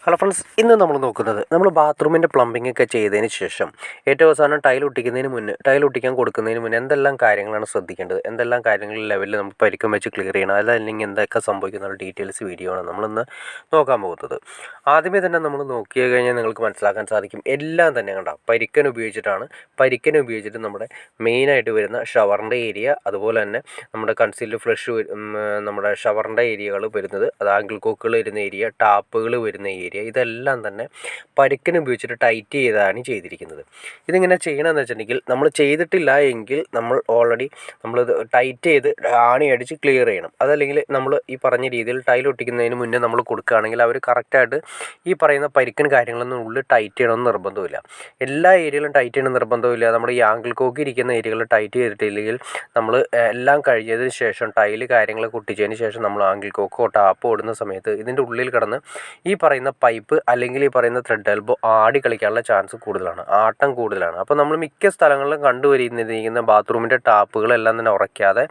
Hello friends, ഇന്ന് നമ്മൾ നോക്കുന്നത് നമ്മൾ ബാത്റൂമിൻ്റെ പ്ലംബിംഗ് ഒക്കെ ചെയ്തതിന് ശേഷം ഏറ്റവും അവസാനം ടൈൽ ഒട്ടിക്കാൻ കൊടുക്കുന്നതിന് മുന്നേ എന്തെല്ലാം കാര്യങ്ങളാണ് ശ്രദ്ധിക്കേണ്ടത്, എന്തെല്ലാം കാര്യങ്ങൾ ലെവലിൽ നമുക്ക് പരിക്കം വെച്ച് ക്ലിയർ ചെയ്യണം, അതല്ലെങ്കിൽ എന്തൊക്കെ സംഭവിക്കുന്ന ഒരു ഡീറ്റെയിൽസ് വീഡിയോ ആണ് നമ്മളിന്ന് നോക്കാൻ പോകുന്നത്. ആദ്യമേ തന്നെ നമ്മൾ നോക്കി കഴിഞ്ഞാൽ നിങ്ങൾക്ക് മനസ്സിലാക്കാൻ സാധിക്കും, എല്ലാം തന്നെ കണ്ട പരിക്കൻ ഉപയോഗിച്ചിട്ട് നമ്മുടെ മെയിനായിട്ട് വരുന്ന ഷവറിൻ്റെ ഏരിയ, അതുപോലെ തന്നെ നമ്മുടെ കൺസീൽഡ് ഫ്ലഷ്, നമ്മുടെ ഷവറിൻ്റെ ഏരിയകൾ വരുന്നത്, അത് ആംഗിൾ കോക്കുകൾ വരുന്ന ഏരിയ, ടാപ്പുകൾ വരുന്ന ഏരിയ, ഇതെല്ലാം തന്നെ പരിക്കൻ ഉപയോഗിച്ചിട്ട് ടൈറ്റ് ചെയ്താണ് ചെയ്തിരിക്കുന്നത്. ഇതിങ്ങനെ ചെയ്യണമെന്ന് വെച്ചിട്ടുണ്ടെങ്കിൽ നമ്മൾ ചെയ്തിട്ടില്ല എങ്കിൽ നമ്മൾ ഓൾറെഡി നമ്മളിത് ടൈറ്റ് ചെയ്ത് ആണി അടിച്ച് ക്ലിയർ ചെയ്യണം. അതല്ലെങ്കിൽ നമ്മൾ ഈ പറഞ്ഞ രീതിയിൽ ടൈൽ ഒട്ടിക്കുന്നതിന് മുന്നേ നമ്മൾ കൊടുക്കുകയാണെങ്കിൽ അവർ കറക്റ്റായിട്ട് ഈ പറയുന്ന പരിക്കൻ കാര്യങ്ങളൊന്നും ഉള്ളിൽ ടൈറ്റ് ചെയ്യണമെന്ന് നിർബന്ധമില്ല. എല്ലാ ഏരിയയിലും ടൈറ്റ് ചെയ്യണം നിർബന്ധമില്ല. നമ്മൾ ഈ ആംഗിൾ കോക്ക് ഇരിക്കുന്ന ഏരിയകളിൽ ടൈറ്റ് ചെയ്തിട്ടില്ലെങ്കിൽ നമ്മൾ എല്ലാം കഴിഞ്ഞതിന് ശേഷം ടൈല് കാര്യങ്ങളൊക്കെ ഒട്ടിച്ചതിന് ശേഷം നമ്മൾ ആംഗിൾ കോക്കോ ടാപ്പോ ഇടുന്ന സമയത്ത് ഇതിൻ്റെ ഉള്ളിൽ കിടന്ന് ഈ പറയുന്ന പൈപ്പ് അല്ലെങ്കിൽ ഈ പറയുന്ന ത്രെഡ് എൽബോ ആടി കളിക്കാനുള്ള ചാൻസ് കൂടുതലാണ്, ആട്ടം കൂടുതലാണ്. അപ്പോൾ നമ്മൾ മിക്ക സ്ഥലങ്ങളിലും കണ്ടുവരുന്നിരിക്കുന്ന ബാത്റൂമിൻ്റെ ടാപ്പുകളെല്ലാം തന്നെ ഉറയ്ക്കാതെ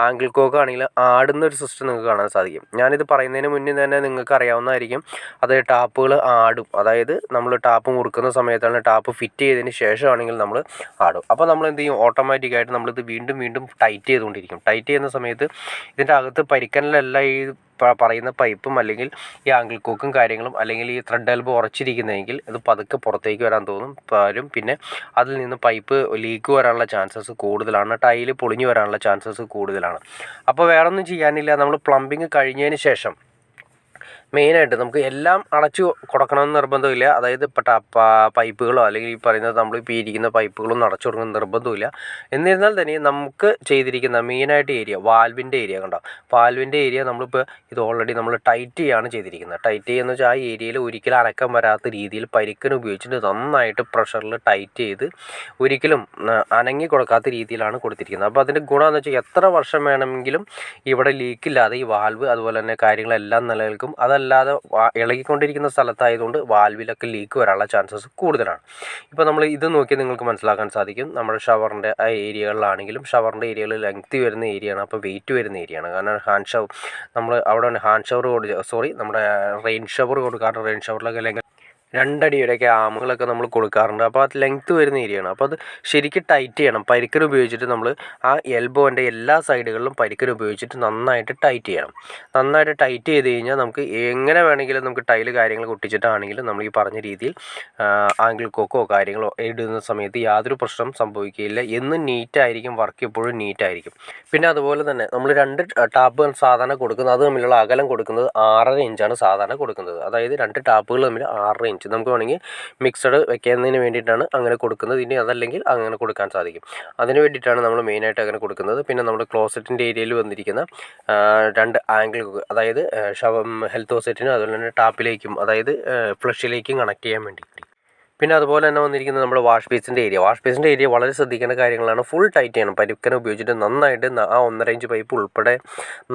ആംഗിൾ കോക്ക് ആണെങ്കിൽ ആടുന്ന ഒരു സിസ്റ്റം നിങ്ങൾക്ക് കാണാൻ സാധിക്കും. ഞാനിത് പറയുന്നതിന് മുന്നേ തന്നെ നിങ്ങൾക്ക് അറിയാവുന്നതായിരിക്കും, അത് ടാപ്പുകൾ ആടും. അതായത് നമ്മൾ ടാപ്പ് മുറുക്കുന്ന സമയത്താണ് ടാപ്പ് ഫിറ്റ് ചെയ്തതിന് ശേഷമാണെങ്കിൽ നമ്മൾ ആടും. അപ്പോൾ നമ്മൾ എന്ത് ചെയ്യും, ഓട്ടോമാറ്റിക്കായിട്ട് നമ്മളിത് വീണ്ടും ടൈറ്റ് ചെയ്തുകൊണ്ടിരിക്കും. ടൈറ്റ് ചെയ്യുന്ന സമയത്ത് ഇതിൻ്റെ അകത്ത് പരിക്കനിലെല്ലാം ഈ പറയുന്ന പൈപ്പും അല്ലെങ്കിൽ ഈ ആംഗിൾ കോക്കും കാര്യങ്ങളും അല്ലെങ്കിൽ ഈ ത്രെഡ് എൽബോ ഉറച്ചിരിക്കുന്നതെങ്കിൽ ഇത് പതുക്കെ പുറത്തേക്ക് വരാൻ വരും. പിന്നെ അതിൽ നിന്ന് പൈപ്പ് ലീക്ക് വരാനുള്ള ചാൻസസ് കൂടുതലാണ്, ടൈല് പൊളിഞ്ഞു വരാനുള്ള ചാൻസസ് കൂടുതലാണ്. അപ്പോൾ വേറൊന്നും ചെയ്യാനില്ല, നമ്മൾ പ്ലംബിങ് കഴിഞ്ഞതിന് ശേഷം മെയിനായിട്ട് നമുക്ക് എല്ലാം അടച്ചു കൊടുക്കണമെന്ന് നിർബന്ധമില്ല. അതായത് പൈപ്പുകളോ അല്ലെങ്കിൽ ഈ പറയുന്നത് നമ്മളിപ്പോൾ ഇരിക്കുന്ന പൈപ്പുകളൊന്നും അടച്ചു കൊടുക്കണം നിർബന്ധമില്ല. എന്നിരുന്നാൽ തന്നെ നമുക്ക് ചെയ്തിരിക്കുന്ന മെയിനായിട്ട് ഏരിയ വാൽവിൻ്റെ ഏരിയ കണ്ടോ, വാൽവിൻ്റെ ഏരിയ നമ്മളിപ്പോൾ ഇത് ഓൾറെഡി നമ്മൾ ടൈറ്റ് ചെയ്യാണ് ചെയ്തിരിക്കുന്നത്. ടൈറ്റ് ചെയ്യുന്ന വെച്ചാൽ ആ ഏരിയയിൽ ഒരിക്കലും അനക്കം വരാത്ത രീതിയിൽ പരിക്കൻ ഉപയോഗിച്ചിട്ട് നന്നായിട്ട് പ്രഷറിൽ ടൈറ്റ് ചെയ്ത് ഒരിക്കലും അനങ്ങി കൊടുക്കാത്ത രീതിയിലാണ് കൊടുത്തിരിക്കുന്നത്. അപ്പോൾ അതിൻ്റെ ഗുണമെന്ന് വെച്ചാൽ എത്ര വർഷം വേണമെങ്കിലും ഇവിടെ ലീക്കില്ലാതെ ഈ വാൽവ് അതുപോലെ തന്നെ കാര്യങ്ങളെല്ലാം നിലനിൽക്കും. അതല്ലാതെ ഇളകിക്കൊണ്ടിരിക്കുന്ന സ്ഥലത്തായതുകൊണ്ട് വാൽവിലൊക്കെ ലീക്ക് വരാനുള്ള ചാൻസസ് കൂടുതലാണ്. ഇപ്പോൾ നമ്മൾ ഇത് നോക്കി നിങ്ങൾക്ക് മനസ്സിലാക്കാൻ സാധിക്കും, നമ്മുടെ ഷവറിൻ്റെ ആ ഏരിയകളിലാണെങ്കിലും ഷവറിൻ്റെ ഏരിയകൾ ലെങ്തി വരുന്ന ഏരിയയാണ്, അപ്പോൾ വെയിറ്റ് വരുന്ന ഏരിയയാണ്. കാരണം നമ്മൾ അവിടെ നമ്മുടെ റെയിൻ ഷവർ കൊടുക്കാറുണ്ട്. റെയിൻ ഷവറിലൊക്കെ അല്ലെങ്കിൽ 2 അടിയുടെയൊക്കെ ആമുകളൊക്കെ നമ്മൾ കൊടുക്കാറുണ്ട്. അപ്പോൾ അത് ലെങ്ത്ത് വരുന്ന ഏരിയയാണ്. അപ്പോൾ അത് ശരിക്കും ടൈറ്റ് ചെയ്യണം. പരിക്കൻ ഉപയോഗിച്ചിട്ട് നമ്മൾ ആ എൽബോൻ്റെ എല്ലാ സൈഡുകളിലും പരിക്കൻ ഉപയോഗിച്ചിട്ട് നന്നായിട്ട് ടൈറ്റ് ചെയ്യണം. നന്നായിട്ട് ടൈറ്റ് ചെയ്ത് കഴിഞ്ഞാൽ നമുക്ക് എങ്ങനെ വേണമെങ്കിലും നമുക്ക് ടൈല് കാര്യങ്ങൾ ഒട്ടിച്ചിട്ടാണെങ്കിലും നമ്മൾ ഈ പറഞ്ഞ രീതിയിൽ ആംഗിൾ കോക്കോ കാര്യങ്ങളോ ഇടുന്ന സമയത്ത് യാതൊരു പ്രശ്നം സംഭവിക്കുകയില്ല. എന്നും നീറ്റായിരിക്കും, വർക്ക് എപ്പോഴും നീറ്റായിരിക്കും. പിന്നെ അതുപോലെ തന്നെ നമ്മൾ 2 ടാപ്പുകൾ സാധാരണ കൊടുക്കുന്നത്, അത് തമ്മിലുള്ള അകലം കൊടുക്കുന്നത് 6.5 ഇഞ്ചാണ് സാധാരണ കൊടുക്കുന്നത്. അതായത് 2 ടാപ്പുകൾ തമ്മിൽ 6.5 ഇഞ്ച് നമുക്ക് വേണമെങ്കിൽ മിക്സഡ് വെക്കുന്നതിന് വേണ്ടിയിട്ടാണ് അങ്ങനെ കൊടുക്കുന്നത്. ഇനി അതല്ലെങ്കിൽ അങ്ങനെ കൊടുക്കാൻ സാധിക്കും. അതിന് വേണ്ടിയിട്ടാണ് നമ്മൾ മെയിനായിട്ട് അങ്ങനെ കൊടുക്കുന്നത്. പിന്നെ നമ്മുടെ ക്ലോസറ്റിൻ്റെ ഏരിയയിൽ വന്നിരിക്കുന്ന 2 ആംഗിൾ, അതായത് ഹെൽത്ത് ഹോസെറ്റിനും അതുപോലെ തന്നെ ടാപ്പിലേക്കും അതായത് ഫ്ലഷിലേക്കും കണക്ട് ചെയ്യാൻ വേണ്ടി. പിന്നെ അതുപോലെ തന്നെ വന്നിരിക്കുന്നത് നമ്മുടെ വാഷ് ബേസിൻ്റെ ഏരിയ വളരെ ശ്രദ്ധിക്കേണ്ട കാര്യങ്ങളാണ്. ഫുൾ ടൈറ്റ് ചെയ്യണം. പരിക്കൻ ഉപയോഗിച്ചിട്ട് നന്നായിട്ട് ആ 1.5 ഇഞ്ച് പൈപ്പ് ഉൾപ്പെടെ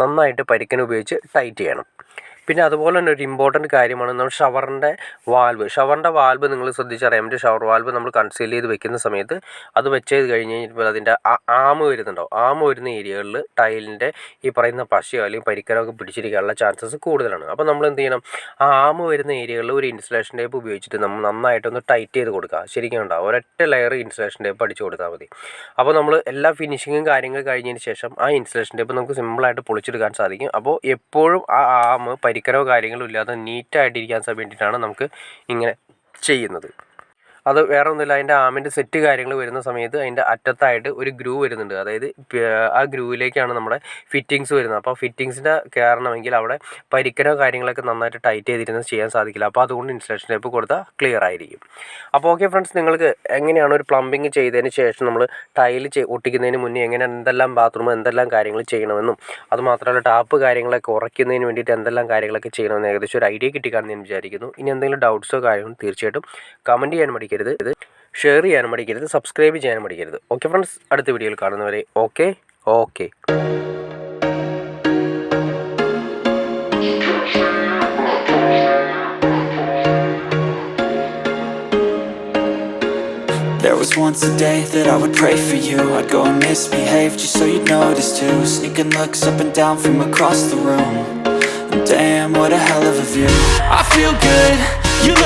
നന്നായിട്ട് പരിക്കൻ ഉപയോഗിച്ച് ടൈറ്റ് ചെയ്യണം. പിന്നെ അതുപോലെ തന്നെ ഒരു ഇമ്പോർട്ടൻറ്റ് കാര്യമാണ് നമ്മൾ ഷവറിൻ്റെ വാൽവ് നിങ്ങൾ ശ്രദ്ധിച്ചറിയാൻ പറ്റും. ഷവർ വാൽവ് നമ്മൾ കൺസീൽ ചെയ്ത് വെക്കുന്ന സമയത്ത് അത് വെച്ച് കഴിഞ്ഞ് കഴിഞ്ഞപ്പോൾ അതിൻ്റെ ആമ വരുന്ന ഏരിയകളിൽ ടൈലിൻ്റെ ഈ പറയുന്ന പശയോ അല്ലെങ്കിൽ പരിക്കരമൊക്കെ പിടിച്ചിരിക്കാനുള്ള ചാൻസസ് കൂടുതലാണ്. അപ്പോൾ നമ്മൾ എന്ത് ചെയ്യണം, ആ ആമ വരുന്ന ഏരിയകളിൽ ഒരു ഇൻസുലേഷൻ ടേപ്പ് ഉപയോഗിച്ചിട്ട് നമ്മൾ നന്നായിട്ടൊന്ന് ടൈറ്റ് ചെയ്ത് കൊടുക്കുക. ശരിക്കും ഉണ്ടാവും, ഒരൊറ്റ ലെയർ ഇൻസുലേഷൻ ടേപ്പ് അടിച്ച് കൊടുത്താൽ മതി. അപ്പോൾ നമ്മൾ എല്ലാ ഫിനിഷിങ്ങും കാര്യങ്ങൾ കഴിഞ്ഞതിന് ശേഷം ആ ഇൻസുലേഷൻ ടേപ്പ് നമുക്ക് സിമ്പിളായിട്ട് പൊളിച്ചെടുക്കാൻ സാധിക്കും. അപ്പോൾ എപ്പോഴും ആ ആമ പരിക്കരോ കാര്യങ്ങളും ഇല്ലാതെ നീറ്റായിട്ടിരിക്കാൻ വേണ്ടിയിട്ടാണ് നമുക്ക് ഇങ്ങനെ ചെയ്യുന്നത്. അത് വേറെ ഒന്നുമില്ല, അതിൻ്റെ ആമിൻ്റെ സെറ്റ് കാര്യങ്ങൾ വരുന്ന സമയത്ത് അതിൻ്റെ അറ്റത്തായിട്ട് ഒരു ഗ്രൂ വരുന്നുണ്ട്. അതായത് ആ ഗ്രൂവിലേക്കാണ് നമ്മുടെ ഫിറ്റിങ്സ് വരുന്നത്. അപ്പോൾ ഫിറ്റിങ്സിൻ്റെ കയറണമെങ്കിൽ അവിടെ പരിക്കനോ കാര്യങ്ങളൊക്കെ നന്നായിട്ട് ടൈറ്റ് ചെയ്തിരുന്നത് ചെയ്യാൻ സാധിക്കില്ല. അപ്പോൾ അതുകൊണ്ട് ഇൻസുലേഷൻ ടേപ്പ് കൊടുത്താൽ ക്ലിയർ ആയിരിക്കും. അപ്പോൾ ഓക്കെ ഫ്രണ്ട്സ്, നിങ്ങൾക്ക് എങ്ങനെയാണ് ഒരു പ്ലംബിങ് ചെയ്തതിന് ശേഷം നമ്മൾ ടൈല് ഒട്ടിക്കുന്നതിന് മുന്നേ എന്തെല്ലാം ബാത്റൂം എന്തെല്ലാം കാര്യങ്ങൾ ചെയ്യണമെന്നും അതുമാത്രമല്ല ടാപ്പ് കാര്യങ്ങളൊക്കെ ഉറയ്ക്കുന്നതിന് വേണ്ടിയിട്ട് എന്തെല്ലാം കാര്യങ്ങളൊക്കെ ചെയ്യണമെന്ന് ഏകദേശം ഒരു ഐഡിയ കിട്ടിക്കാണെന്ന് ഞാൻ വിചാരിക്കുന്നു. ഇനി എന്തെങ്കിലും ഡൗട്ട്സോ കാര്യങ്ങളോ തീർച്ചയായിട്ടും കമൻറ്റ് ചെയ്യാൻ മടിക്കരുത്, ഷെയർ ചെയ്യാനും മടിക്കരുത്, സബ്സ്ക്രൈബ് ചെയ്യാനും മടിക്കരുത്. ഓക്കെ ഫ്രണ്ട്സ്, അടുത്ത വീഡിയോയിൽ കാണുന്നവരെ okay. There was once a day that I would pray for you. I'd go and misbehave just so you'd notice too. Sneaking looks up and down from across the room. Damn, what a hell of a view. I feel good, you look